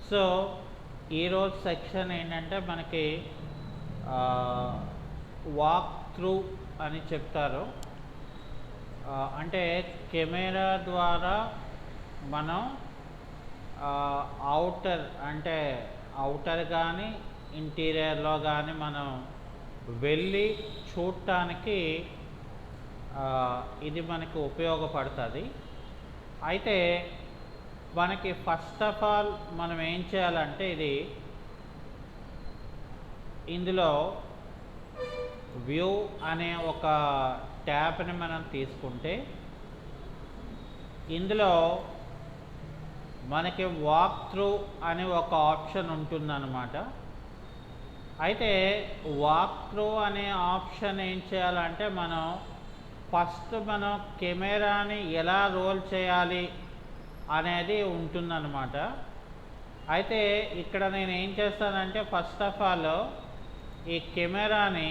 So ఈరోజు section ఏంటంటే మనకి వాక్ త్రూ అని చెప్తారు. అంటే కెమెరా ద్వారా మనం అవుటర్ కానీ ఇంటీరియర్లో కానీ మనం వెళ్ళి చూడటానికి ఇది మనకు ఉపయోగపడుతుంది. అయితే మనకి ఫస్ట్ ఆఫ్ ఆల్ మనం ఏం చేయాలంటే ఇందులో వ్యూ అనే ఒక ట్యాబ్ని మనం తీసుకుంటే ఇందులో మనకి వాక్ త్రూ అనే ఒక ఆప్షన్ ఉంటుందన్నమాట. అయితే వాక్ త్రూ అనే ఆప్షన్ ఏం చేయాలంటే మనం కెమెరాని ఎలా రోల్ చేయాలి అనేది ఉంటుందన్నమాట. అయితే ఇక్కడ నేను ఏం చేస్తానంటే ఫస్ట్ ఆఫ్ ఆల్ ఈ కెమెరాని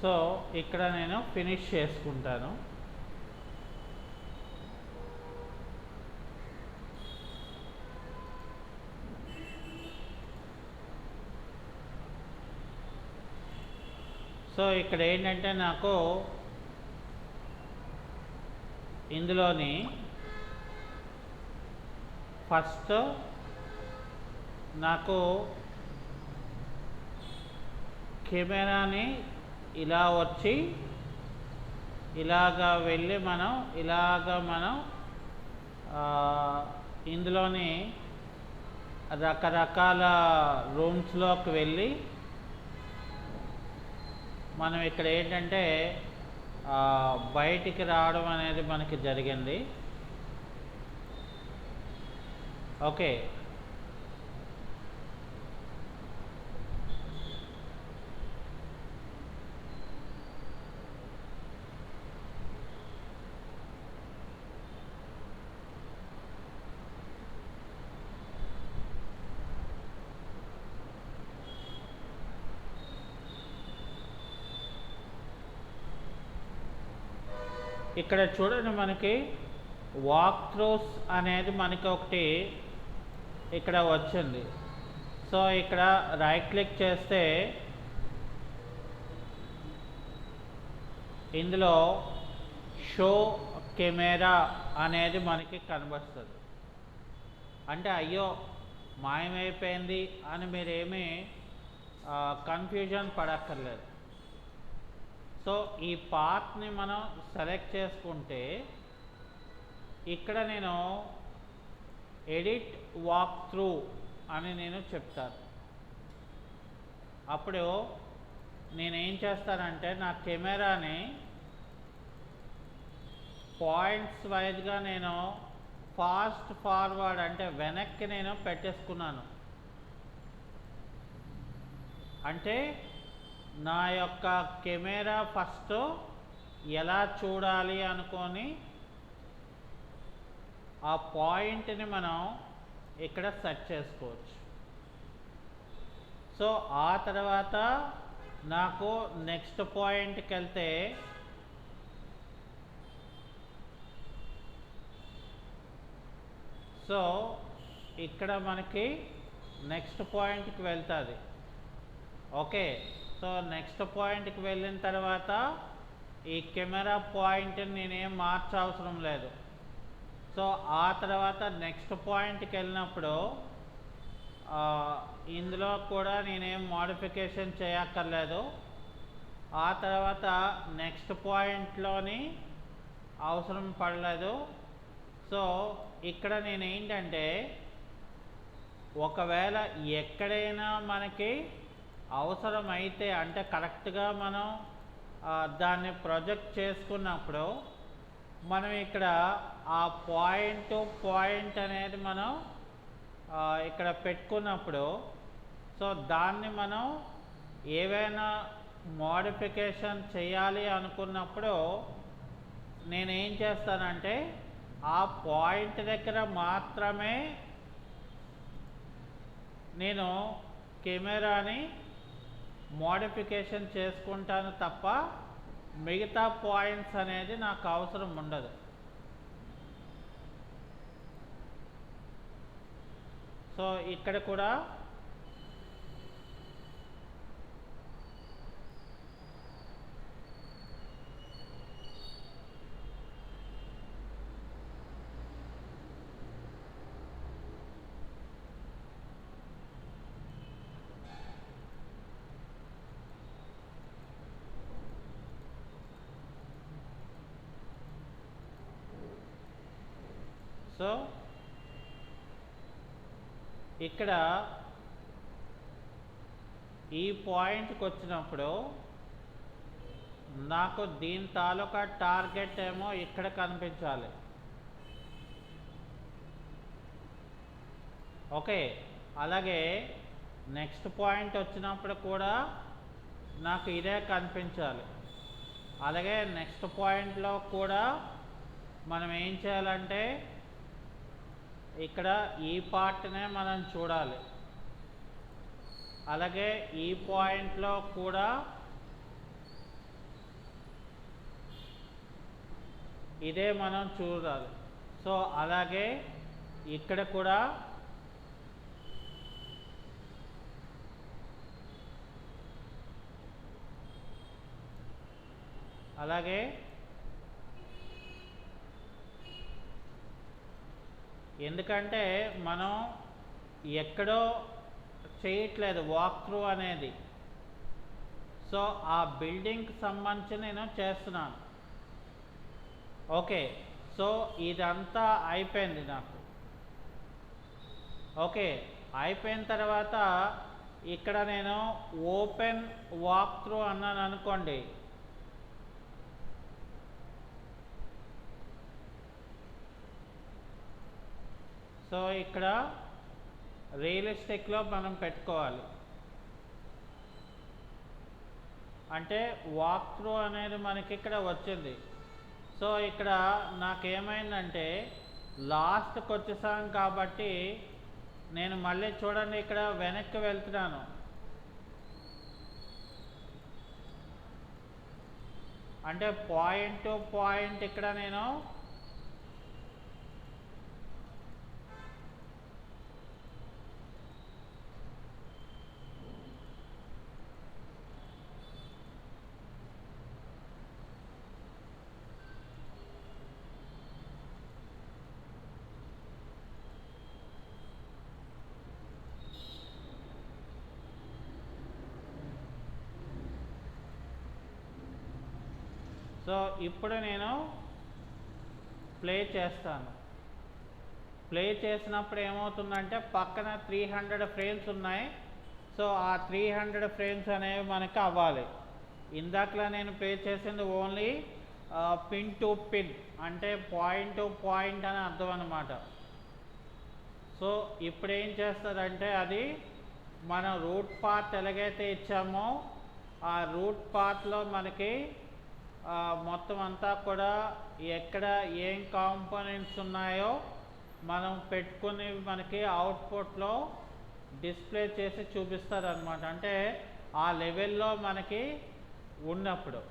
సో ఇక్కడ నేను ఫినిష్ చేసుకుంటాను. సో ఇక్కడ ఏంటంటే నాకు ఇందులోని ఫస్ట్ నాకు కెమెరాని ఇలా వచ్చి ఇలాగా వెళ్ళి మనం ఇందులోని రకరకాల రూమ్స్లోకి వెళ్ళి మనం ఇక్కడ ఏంటంటే బయటికి రావడం అనేది మనకి జరిగింది. ఓకే, ఇక్కడ చూడండి మనకి వాక్ త్రూస్ అనేది మనకి ఒకటి ఇక్కడ వచ్చింది. సో ఇక్కడ రైట్ క్లిక్ చేస్తే ఇందులో షో కెమెరా అనేది మనకి కనబడుతుంది. అంటే అయ్యో మాయమైపోయింది అని మీరేమీ కన్ఫ్యూజన్ పడక్కర్లేదు. సో ఈ పార్ట్ని మనం సెలెక్ట్ చేసుకుంటే ఇక్కడ నేను ఎడిట్ వాక్ త్రూ అని నేను చెప్తాను. అప్పుడు నేనేం చేస్తానంటే నా కెమెరాని పాయింట్స్ వైజ్గా నేను ఫాస్ట్ ఫార్వర్డ్ అంటే వెనక్కి నేను పెట్టేసుకున్నాను. అంటే నా యొక్క కెమెరా ఫస్ట్ ఎలా చూడాలి అనుకొని ఆ పాయింట్ని మనం ఇక్కడ సెట్ చేసుకోవచ్చు. సో ఆ తర్వాత నాకు నెక్స్ట్ పాయింట్కి వెళ్తే సో ఇక్కడ మనకి నెక్స్ట్ పాయింట్కి వెళ్తుంది. ఓకే, సో నెక్స్ట్ పాయింట్కి వెళ్ళిన తర్వాత ఈ కెమెరా పాయింట్ని నేనేం మార్చవసరం లేదు. సో ఆ తర్వాత నెక్స్ట్ పాయింట్కి వెళ్ళినప్పుడు ఇందులో కూడా నేనేం మోడిఫికేషన్ చేయక్కర్లేదు. ఆ తర్వాత నెక్స్ట్ పాయింట్లోని అవసరం పడలేదు. సో ఇక్కడ నేనేంటంటే ఒకవేళ ఎక్కడైనా మనకి అవసరమైతే అంటే కరెక్ట్గా మనం దాన్ని ప్రొజెక్ట్ చేసుకున్నప్పుడు మనం ఇక్కడ ఆ పాయింట్ అనేది మనం ఇక్కడ పెట్టుకున్నప్పుడు సో దాన్ని మనం ఏవైనా మోడిఫికేషన్ చేయాలి అనుకున్నప్పుడు నేనేం చేస్తానంటే ఆ పాయింట్ దగ్గర మాత్రమే నేను కెమెరాని మోడిఫికేషన్ చేసుకుంటాను తప్ప మిగతా పాయింట్స్ అనేది నాకు అవసరం ఉండదు. సో ఇక్కడ కూడా సో ఇక్కడ ఈ పాయింట్కి వచ్చినప్పుడు నాకు దీని తాలూకా టార్గెట్ ఏమో ఇక్కడ కనిపించాలి. ఓకే, అలాగే నెక్స్ట్ పాయింట్ వచ్చినప్పుడు కూడా నాకు ఇదే కనిపించాలి. అలాగే నెక్స్ట్ పాయింట్లో కూడా మనం ఏం చేయాలంటే ఇక్కడ ఈ పార్ట్నే మనం చూడాలి. అలాగే ఈ పాయింట్లో కూడా ఇదే మనం చూడాలి. సో అలాగే ఇక్కడ కూడా అలాగే ఎందుకంటే మనం ఎక్కడో చేయట్లేదు వాక్ త్రూ అనేది. సో ఆ బిల్డింగ్కి సంబంధించి నేను చేస్తున్నాను. ఓకే, సో ఇదంతా అయిపోయింది నాకు. ఓకే, అయిపోయిన తర్వాత ఇక్కడ నేను ఓపెన్ వాక్ త్రూ అన్నాను అనుకోండి. సో ఇక్కడ రియలిస్టిక్లో మనం పెట్టుకోవాలి. అంటే వాక్ త్రూ అనేది మనకి ఇక్కడ వచ్చింది. సో ఇక్కడ నాకేమైందంటే లాస్ట్కి వచ్చేసాం కాబట్టి నేను మళ్ళీ చూడండి ఇక్కడ వెనక్కి వెళ్తున్నాను. అంటే పాయింట్ టు పాయింట్ ఇక్కడ నేను సో ఇప్పుడు నేను ప్లే చేస్తాను. ప్లే చేసినప్పుడు ఏమవుతుందంటే పక్కన 300 ఫ్రేమ్స్ ఉన్నాయి. సో ఆ 300 ఫ్రేమ్స్ అనేవి మనకి అవ్వాలి. ఇందాకలా నేను ప్లే చేసింది ఓన్లీ పిన్ టు పిన్ అంటే పాయింట్ టు పాయింట్ అని అర్థం అన్నమాట. సో ఇప్పుడు ఏం చేస్తారంటే అది మన రూట్ పాత్ ఎలాగైతే ఇచ్చామో ఆ రూట్ పాత్లో మనకి మొత్తం అంతా కూడా ఎక్కడ ఏం కాంపోనెంట్స్ ఉన్నాయో మనం పెట్టుకుని మనకి అవుట్పుట్లో డిస్ప్లే చేసి చూపిస్తారనమాట. అంటే ఆ లెవెల్లో మనకి ఉన్నప్పుడు.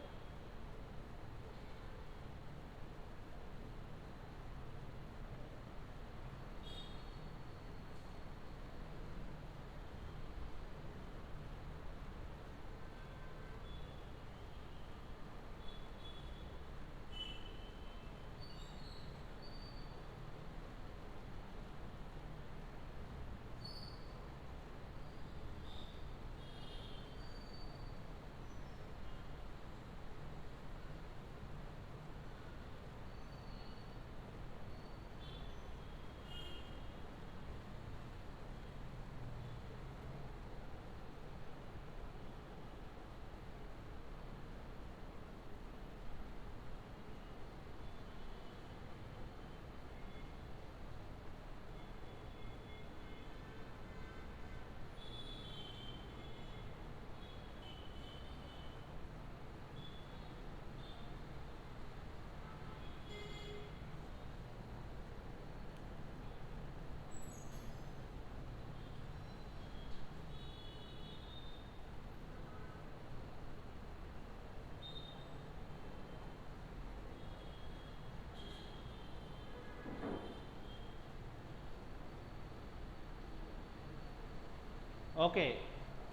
ఓకే,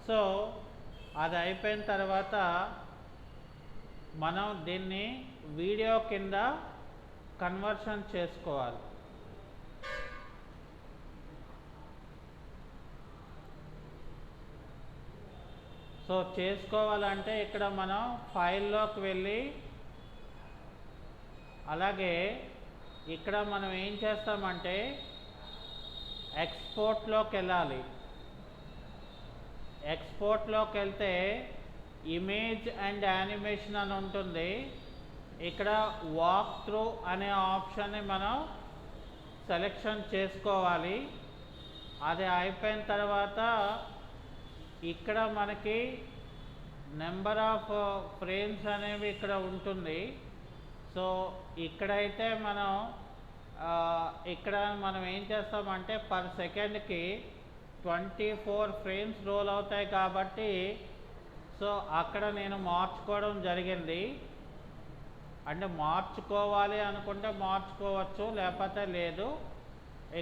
సో అది అయిపోయిన తర్వాత మనం దీన్ని వీడియో కింద కన్వర్షన్ చేసుకోవాలి. సో చేసుకోవాలంటే ఇక్కడ మనం ఫైల్లోకి వెళ్ళి అలాగే ఇక్కడ మనం ఏం చేస్తామంటే ఎక్స్పోర్ట్లోకి వెళ్ళాలి. ఎక్స్పోర్ట్లోకి వెళ్తే ఇమేజ్ అండ్ యానిమేషన్ అని ఉంటుంది. ఇక్కడ వాక్ త్రూ అనే ఆప్షన్ని మనం సెలెక్షన్ చేసుకోవాలి. అది అయిపోయిన తర్వాత ఇక్కడ మనకి నెంబర్ ఆఫ్ ఫ్రేమ్స్ అనేవి ఇక్కడ ఉంటుంది. సో ఇక్కడైతే ఇక్కడ మనం ఏం చేస్తామంటే పర్ సెకండ్కి 24 ఫ్రేమ్స్ రోల్ అవుతాయి కాబట్టి సో అక్కడ నేను మార్చుకోవడం జరిగింది. అంటే మార్చుకోవాలి అనుకుంటే మార్చుకోవచ్చు, లేకపోతే లేదు.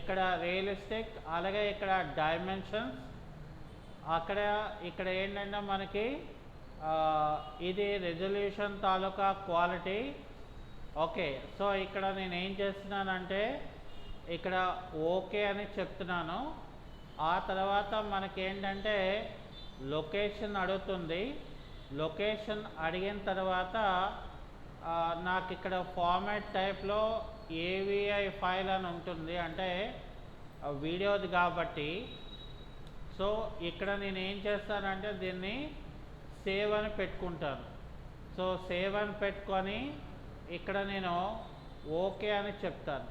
ఇక్కడ రియలిస్టిక్ అలాగే ఇక్కడ డైమెన్షన్స్ ఇక్కడ ఏంటంటే మనకి ఇది రెజల్యూషన్ తాలూకా క్వాలిటీ. ఓకే, సో ఇక్కడ నేను ఏం చేస్తున్నానంటే ఇక్కడ ఓకే అని చెప్తున్నాను. ఆ తర్వాత మనకేంటంటే లొకేషన్ అడుగుతుంది. లొకేషన్ అడిగిన తర్వాత నాకు ఇక్కడ ఫార్మాట్ టైప్లో ఏవిఐ ఫైల్ అని ఉంటుంది, అంటే వీడియోది కాబట్టి. సో ఇక్కడ నేను ఏం చేస్తానంటే దీన్ని సేవ్ అని పెట్టుకుంటాను. సో సేవ్ అని పెట్టుకొని ఇక్కడ నేను ఓకే అని చెప్తాను.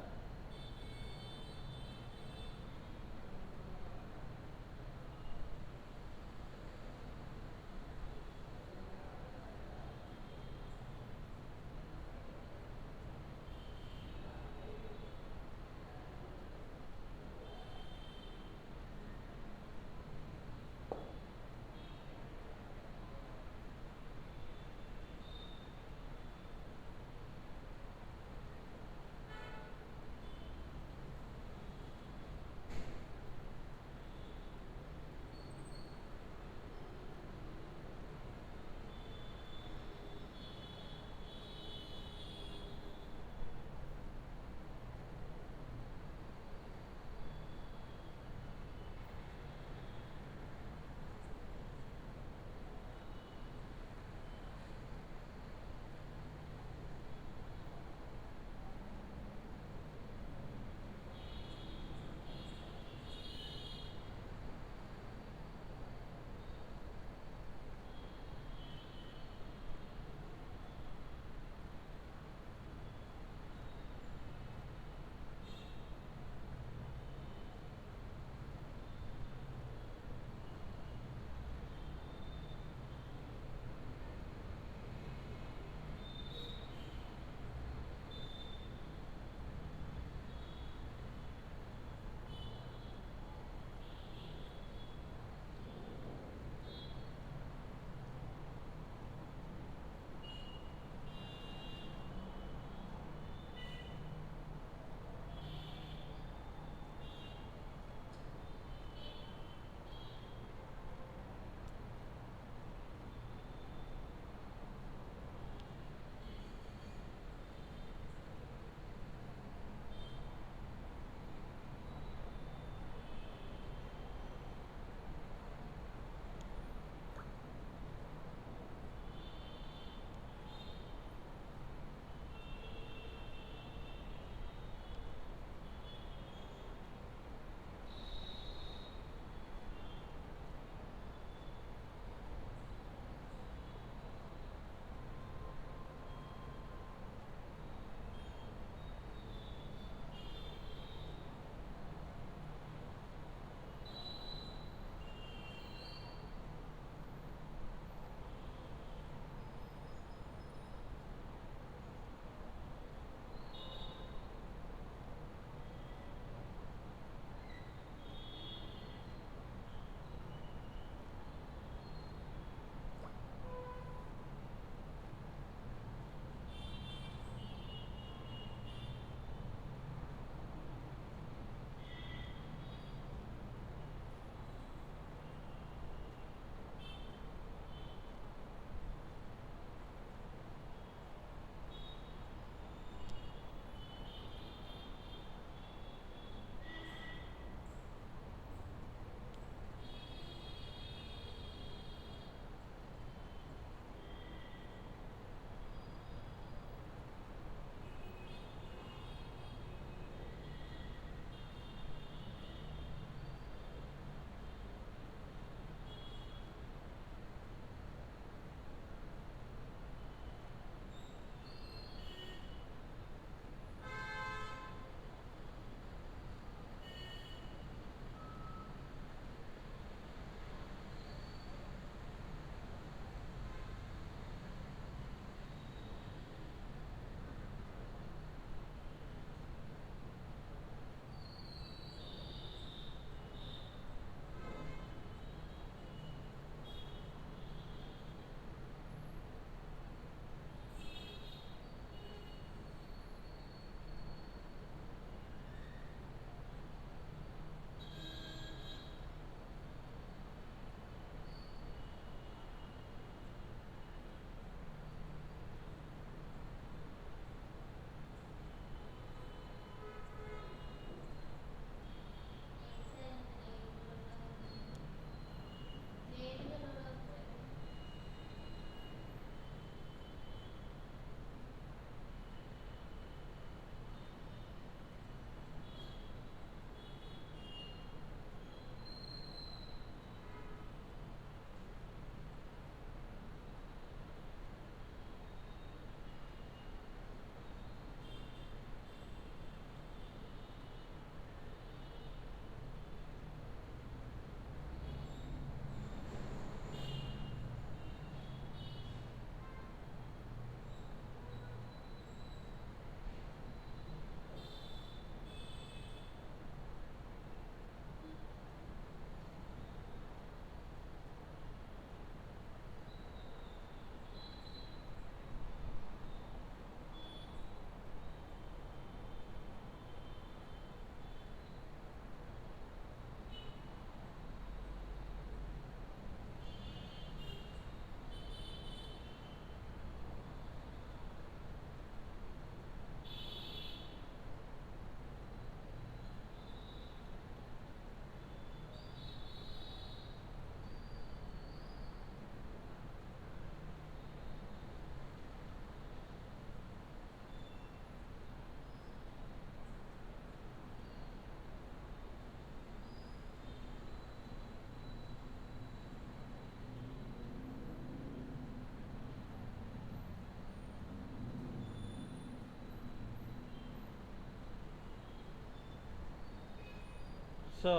సో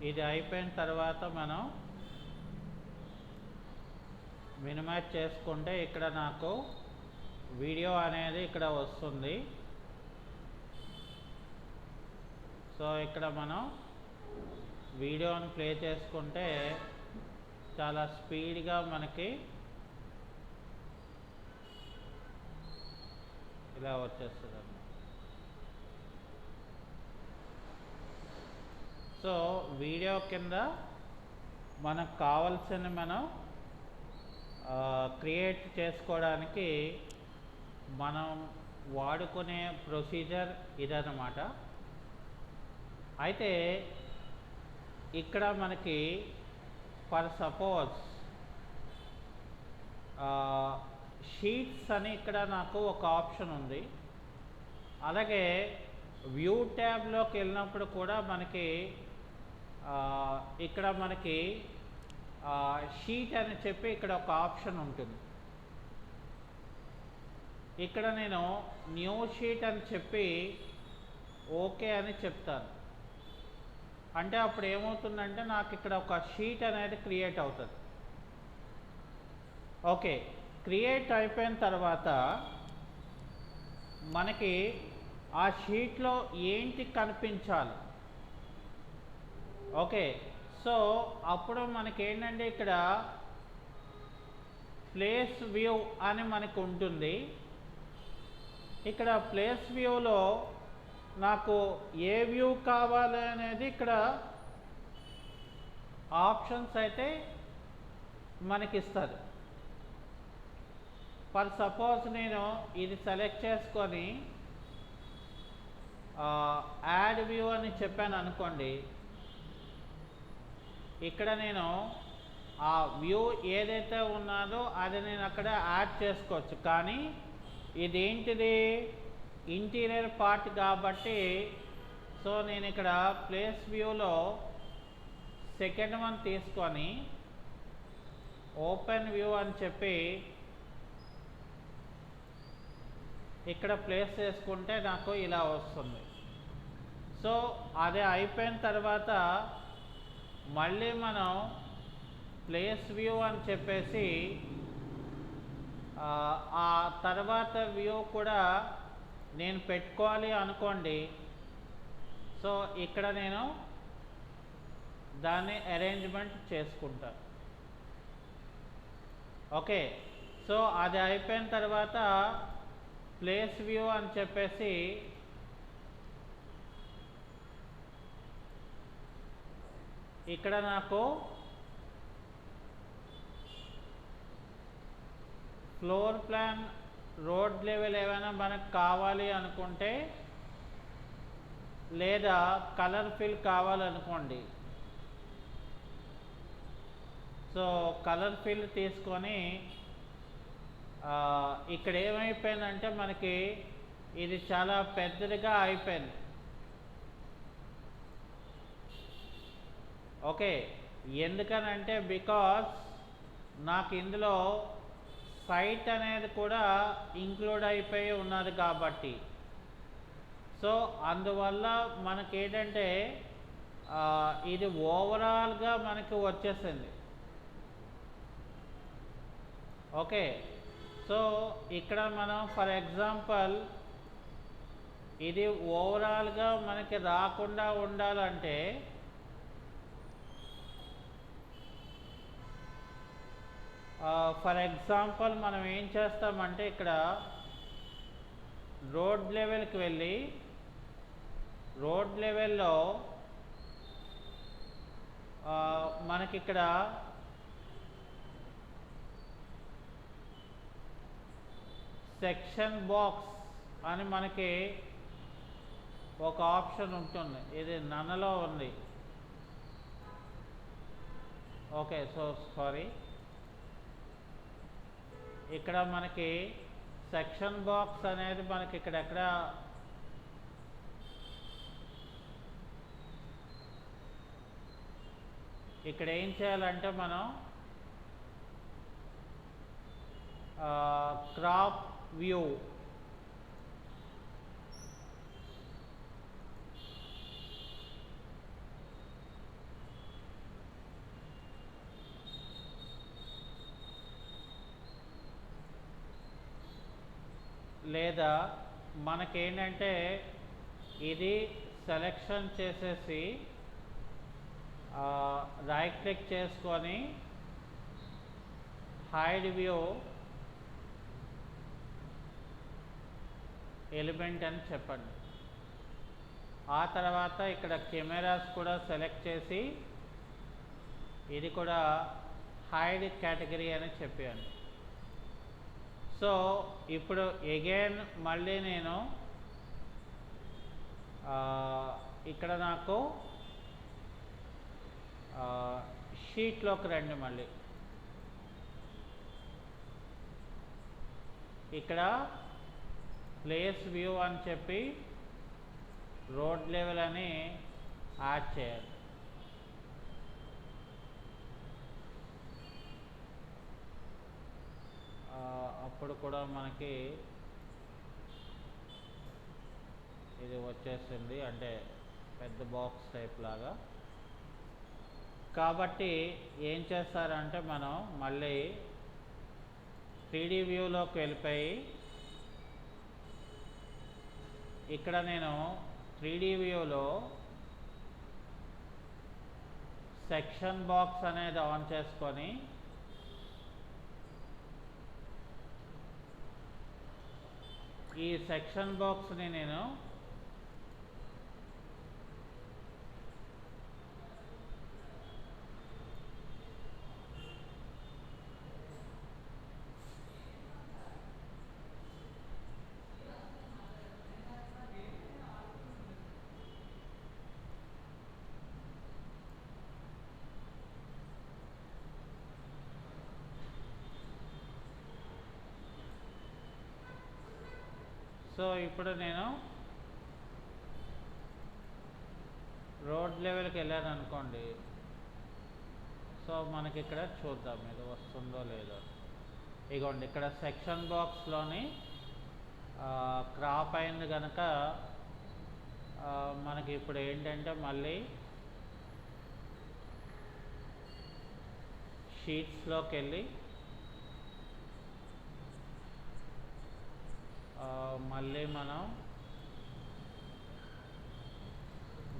ఇది అయిపోయిన తర్వాత మనం మినిమైజ్ చేసుకుంటే ఇక్కడ నాకు వీడియో అనేది ఇక్కడ వస్తుంది. సో ఇక్కడ మనం వీడియోని ప్లే చేసుకుంటే చాలా స్పీడ్గా మనకి ఇలా వచ్చేస్తుంది. సో వీడియో కింద మనకు కావాల్సిన మనం క్రియేట్ చేసుకోవడానికి మనం వాడుకునే ప్రొసీజర్ ఇదన్నమాట. అయితే ఇక్కడ మనకి ఫర్ సపోజ్ షీట్స్ అని ఇక్కడ నాకు ఒక ఆప్షన్ ఉంది. అలాగే వ్యూ ట్యాబ్లోకి వెళ్ళినప్పుడు కూడా మనకి ఇక్కడ మనకి షీట్ అని చెప్పి ఇక్కడ ఒక ఆప్షన్ ఉంటుంది. ఇక్కడ నేను న్యూ షీట్ అని చెప్పి ఓకే అని చెప్తాను. అంటే అప్పుడు ఏమవుతుందంటే నాకు ఇక్కడ ఒక షీట్ అనేది క్రియేట్ అవుతుంది. ఓకే, క్రియేట్ అయిపోయిన తర్వాత మనకి ఆ షీట్లో ఏంటి కనిపించాలి. ఓకే, సో అప్పుడు మనకి ఏంటంటే ఇక్కడ ప్లేస్ వ్యూ అని మనకు ఉంటుంది. ఇక్కడ ప్లేస్ వ్యూలో నాకు ఏ వ్యూ కావాలి అనేది ఇక్కడ ఆప్షన్స్ అయితే మనకిస్తారు. ఫర్ సపోజ్ నేను ఇది సెలెక్ట్ చేసుకొని యాడ్ వ్యూ అని చెప్పాను అనుకోండి. ఇక్కడ నేను ఆ వ్యూ ఏదైతే ఉన్నదో అది నేను అక్కడ యాడ్ చేసుకోవచ్చు. కానీ ఇదేంటిది ఇంటీరియర్ పార్ట్ కాబట్టి సో నేను ఇక్కడ ప్లేస్ వ్యూలో సెకండ్ వన్ తీసుకొని ఓపెన్ వ్యూ అని చెప్పి ఇక్కడ ప్లేస్ చేసుకుంటే నాకు ఇలా వస్తుంది. సో అది అయిపోయిన తర్వాత మళ్ళీ మనం ప్లేస్ వ్యూ అని చెప్పేసి ఆ తర్వాత వ్యూ కూడా నేను పెట్టుకోవాలి అనుకోండి. సో ఇక్కడ నేను దాన్ని అరేంజ్మెంట్ చేసుకుంటాను. ఓకే, సో అది అయిపోయిన తర్వాత ప్లేస్ వ్యూ అని చెప్పేసి ఇక్కడ నాకు ఫ్లోర్ ప్లాన్ రోడ్ లెవెల్ ఏమైనా మనకు కావాలి అనుకుంటే లేదా కలర్ ఫిల్ కావాలనుకోండి. సో కలర్ ఫిల్ తీసుకొని ఇక్కడ ఏమైపోయిందంటే మనకి ఇది చాలా పెద్దదిగా అయిపోయింది. ఓకే, ఎందుకనంటే బికాస్ నాకు ఇందులో సైట్ అనేది కూడా ఇంక్లూడ్ అయిపోయి ఉన్నది కాబట్టి. సో అందువల్ల మనకి ఏంటంటే ఇది ఓవరాల్గా మనకి వచ్చేసింది. ఓకే, సో ఇక్కడ మనం ఫర్ ఎగ్జాంపుల్ ఇది ఓవరాల్గా మనకి రాకుండా ఉండాలంటే ఫర్ ఎగ్జాంపుల్ మనం ఏం చేస్తామంటే ఇక్కడ రోడ్ లెవెల్కి వెళ్ళి రోడ్ లెవెల్లో మనకి ఇక్కడ సెక్షన్ బాక్స్ అని మనకి ఒక ఆప్షన్ ఉంటుంది. ఇది నన్నలో ఉంది. ఓకే, సో సారీ, ఇక్కడ మనకి సెక్షన్ బాక్స్ అనేది మనకి ఇక్కడ ఇక్కడ ఏం చేయాలంటే మనం క్రాప్ వ్యూ లేదా మనకేంటంటే ఇది సెలెక్షన్ చేసేసి రైట్ క్లిక్ చేసుకొని హైడ్ వ్యూ ఎలిమెంట్ అని చెప్పండి. ఆ తర్వాత ఇక్కడ కెమెరాస్ కూడా సెలెక్ట్ చేసి ఇది కూడా హైడ్ కేటగిరీ అని చెప్పాను. సో ఇప్పుడు అగైన్ మళ్ళీ నేను ఇక్కడ నాకు షీట్లోకి రండి. మళ్ళీ ఇక్కడ ప్లేస్ వ్యూ అని చెప్పి రోడ్ లెవెల్ అని యాడ్ చేయాలి. అప్పుడు కూడా మనకి ఇది వచ్చేస్తుంది, అంటే పెద్ద బాక్స్ టైప్ లాగా. కాబట్టి ఏం చేస్తారంటే మనం మళ్ళీ 3D వ్యూలోకి వెళ్ళిపోయి ఇక్కడ నేను 3D వ్యూలో సెక్షన్ బాక్స్ అనేది ఆన్ చేసుకొని ఈ సెక్షన్ బాక్స్ని నేను సో ఇప్పుడు నేను రోడ్ లెవెల్కి వెళ్ళాను అనుకోండి. సో మనకి ఇక్కడ చూద్దాం ఇది వస్తుందో లేదో. ఇగోండి ఇక్కడ సెక్షన్ బాక్స్లోని క్రాప్ అయింది కనుక మనకి ఇప్పుడు ఏంటంటే మళ్ళీ షీట్స్లోకి వెళ్ళి మళ్ళీ మనం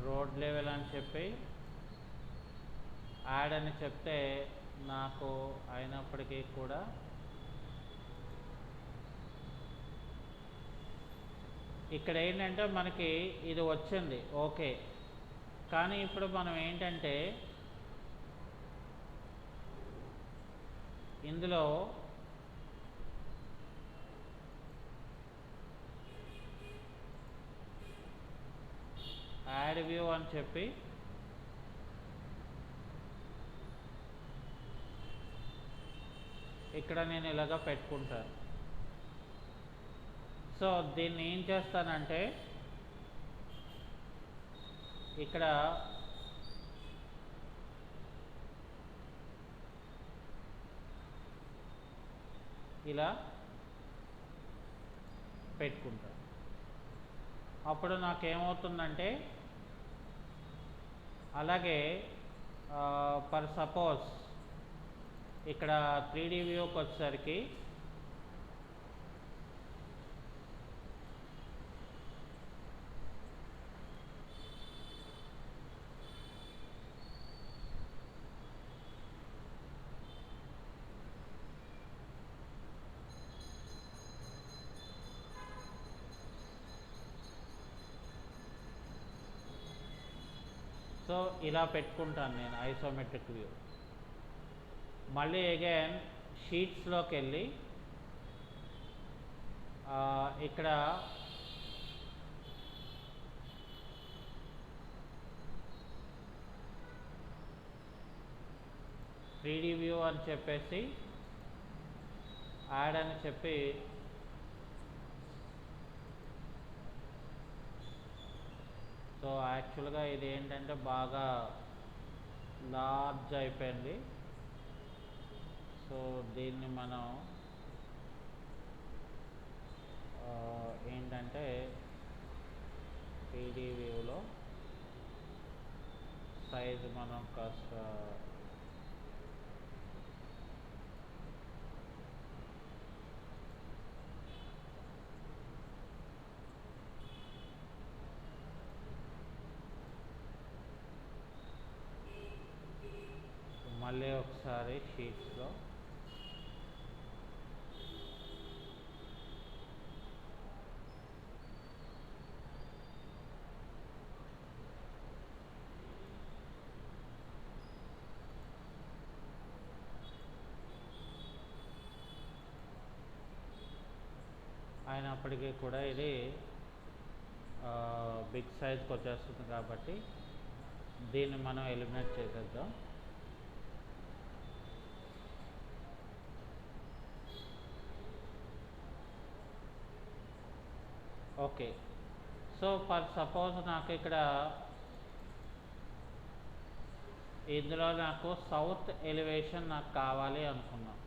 రోడ్ లెవెల్ అని చెప్పి యాడ్ అని చెప్తే నాకు అయినప్పటికీ కూడా ఇక్కడ ఏంటంటే మనకి ఇది వచ్చింది ఓకే. కానీ ఇప్పుడు మనం ఏంటంటే ఇందులో యాడ్ వ్యూ అని చెప్పి ఇక్కడ నేను ఇలాగా పెట్టుకుంటాను. సో దీన్ని ఏం చేస్తానంటే ఇక్కడ ఇలా పెట్టుకుంటాను. అప్పుడు నాకేమవుతుందంటే అలాగే ఫర్ సపోజ్ ఇక్కడ 3D వ్యూకి వచ్చేసరికి సో ఇలా పెట్టుకుంటాను నేను ఐసోమెట్రిక్ వ్యూ. మళ్ళీ అగైన్ షీట్స్లోకి వెళ్ళి ఇక్కడ త్రీడీ వ్యూ అని చెప్పేసి యాడ్ అని చెప్పి సో యాక్చువల్గా ఇది ఏంటంటే బాగా లార్జ్ అయిపోయింది. సో దీన్ని మనం ఏంటంటే 3D వ్యూలో సైజు మనం కాస్త మళ్ళీ ఒకసారి షీట్స్లో అయినప్పటికీ కూడా ఇది బిగ్ సైజ్కి వచ్చేస్తుంది కాబట్టి దీన్ని మనం ఎలిమినేట్ చేసేద్దాం. ఓకే, సో ఫర్ సపోజ్ నాకు ఇక్కడ ఇందులో నాకు సౌత్ ఎలివేషన్ నాకు కావాలి అనుకున్నాం.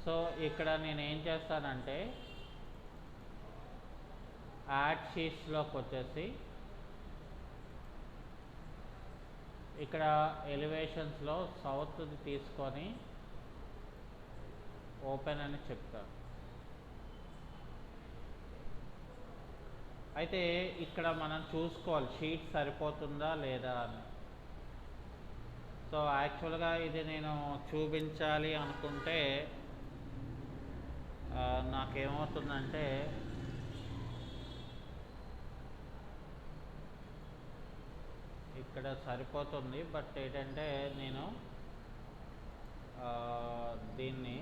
సో ఇక్కడ నేను ఏం చేస్తానంటే యాడ్ షీట్స్లోకి వచ్చేసి ఇక్కడ ఎలివేషన్స్లో సౌత్ది తీసుకొని ఓపెన్ అని చెప్తాను. అయితే ఇక్కడ మనం చూసుకోవాలి షీట్ సరిపోతుందా లేదా అని. సో యాక్చువల్గా ఇది నేను చూపించాలి అనుకుంటే నాకేమవుతుందంటే ఇక్కడ సరిపోతుంది, బట్ ఏంటంటే నేను దీన్ని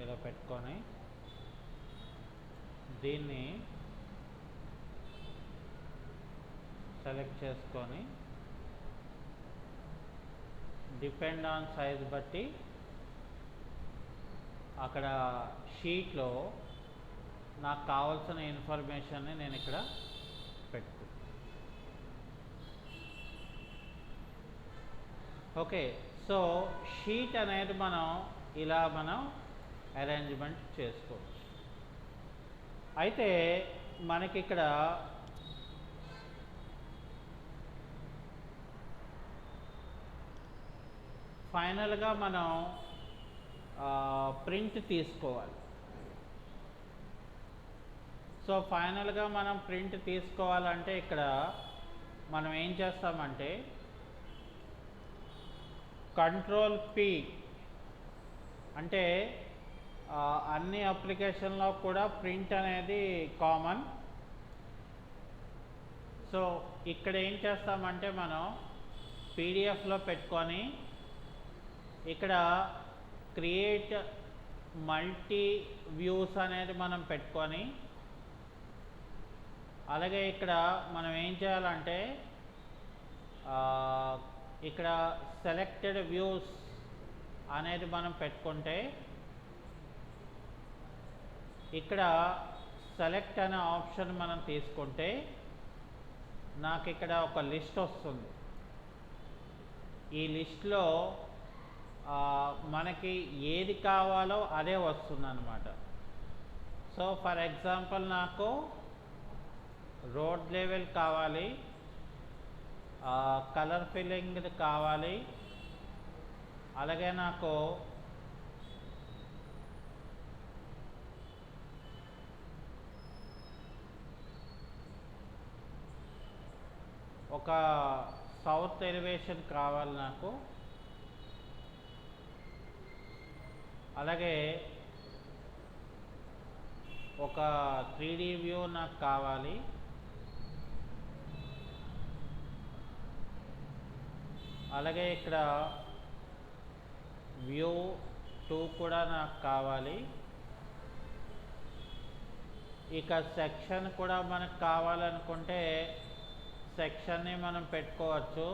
ఇలా పెట్టుకొని దీన్ని సెలెక్ట్ చేసుకొని డిపెండ్ ఆన్ సైజ్ బట్టి అక్కడ షీట్లో నాకు కావాల్సిన ఇన్ఫర్మేషన్ని నేను ఇక్కడ పెట్టుకుంటాను. ఓకే, సో షీట్ అనేది మనం ఇలా అరేంజ్మెంట్ చేసుకోవచ్చు. అయితే మనకి ఇక్కడ ఫైనల్గా మనం ప్రింట్ తీసుకోవాలి. సో ఫైనల్గా మనం ప్రింట్ తీసుకోవాలంటే ఇక్కడ మనం ఏం చేస్తామంటే కంట్రోల్ P అంటే అన్ని అప్లికేషన్లో కూడా ప్రింట్ అనేది కామన్. సో ఇక్కడ ఏం చేస్తామంటే మనం పీడిఎఫ్లో పెట్టుకొని ఇక్కడ క్రియేట్ మల్టీ వ్యూస్ అనేది మనం పెట్టుకొని అలాగే ఇక్కడ మనం ఏం చేయాలంటే ఇక్కడ సెలెక్టెడ్ వ్యూస్ అనేది మనం పెట్టుకుంటే ఇక్కడ సెలెక్ట్ అనే ఆప్షన్ మనం తీసుకుంటే నాకు ఇక్కడ ఒక లిస్ట్ వస్తుంది. ఈ లిస్ట్లో మనకి ఏది కావాలో అదే వస్తుంది అన్నమాట. సో ఫర్ ఎగ్జాంపుల్ నాకు రోడ్ లెవెల్ కావాలి, కలర్ ఫిల్లింగ్ కావాలి, అలాగే నాకు ఒక సౌత్ ఎలివేషన్ కావాలి నాకు, అలాగే ఒక 3D వ్యూ నాకు కావాలి, అలాగే ఇక్కడ వ్యూ 2 కూడా నాకు కావాలి. ఇక సెక్షన్ కూడా మనకు కావాలనుకుంటే సెక్షన్ని మనం పెట్టుకోవచ్చు,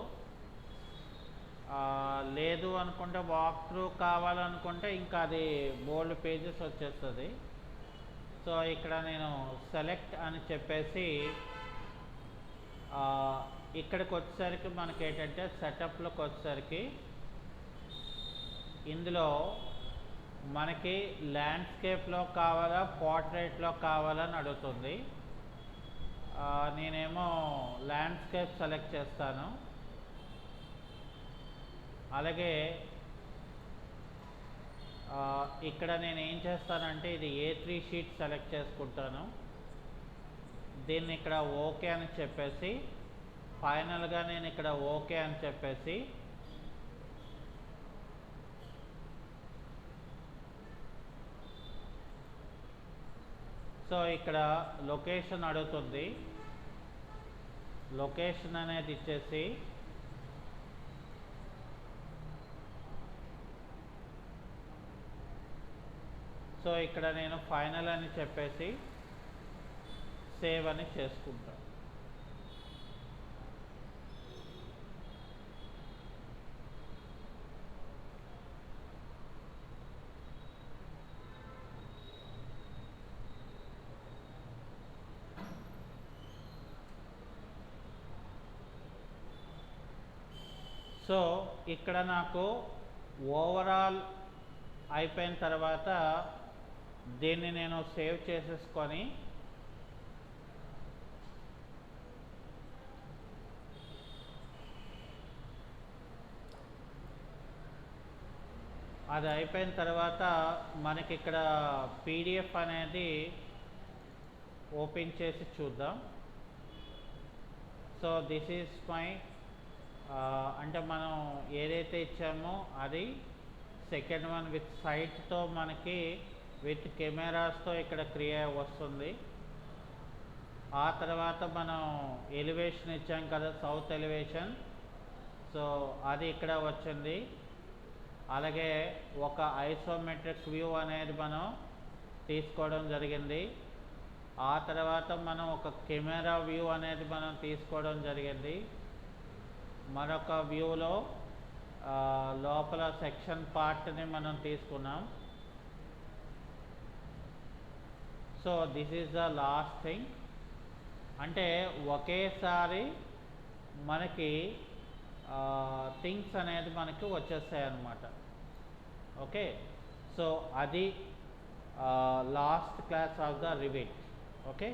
లేదు అనుకుంటే వాక్ త్రూ కావాలనుకుంటే ఇంకా అది బోల్డ్ పేజెస్ వచ్చేస్తుంది. సో ఇక్కడ నేను సెలెక్ట్ అని చెప్పేసి ఇక్కడికి వచ్చేసరికి మనకి ఏంటంటే సెటప్లోకి వచ్చేసరికి ఇందులో మనకి ల్యాండ్స్కేప్లో కావాలా పోర్ట్రేట్లో కావాలని అడుగుతుంది. నేనేమో ల్యాండ్స్కేప్ సెలెక్ట్ చేస్తాను. అలాగే ఇక్కడ నేను ఏం చేస్తానంటే ఇది A3 షీట్ సెలెక్ట్ చేసుకుంటాను. దీన్ని ఇక్కడ ఓకే అని చెప్పేసి ఫైనల్గా నేను ఇక్కడ ఓకే అని చెప్పేసి సో ఇక్కడ లొకేషన్ అడుగుతుంది. లొకేషన్ అనేది ఇచ్చేసి సో ఇక్కడ నేను ఫైనల్ అని చెప్పేసి సేవ్ అని చేసుకుంటాను. సో ఇక్కడ నాకు ఓవరాల్ అయిపోయిన తర్వాత దీన్ని నేను సేవ్ చేసేసుకొని అది అయిపోయిన తర్వాత మనకి ఇక్కడ PDF అనేది ఓపెన్ చేసి చూద్దాం. సో దిస్ ఈజ్ మై అంటే మనం ఏదైతే ఇచ్చామో అది సెకండ్ వన్ విత్ సైట్తో మనకి విత్ కెమెరాస్తో ఇక్కడ వస్తుంది. ఆ తర్వాత మనం ఎలివేషన్ ఇచ్చాం కదా, సౌత్ ఎలివేషన్. సో అది ఇక్కడ వచ్చింది. అలాగే ఒక ఐసోమెట్రిక్ వ్యూ అనేది మనం తీసుకోవడం జరిగింది. ఆ తర్వాత మనం ఒక కెమెరా వ్యూ అనేది మనం తీసుకోవడం జరిగింది. మరొక వ్యూలో లోపల సెక్షన్ పార్ట్ని మనం తీసుకున్నాం. So this is the last thing. అంటే ఒకేసారి మనకి థింగ్స్ అనేది మనకి వచ్చేస్తాయి అన్నమాట. ఓకే, సో అది last class of the rivet. Okay.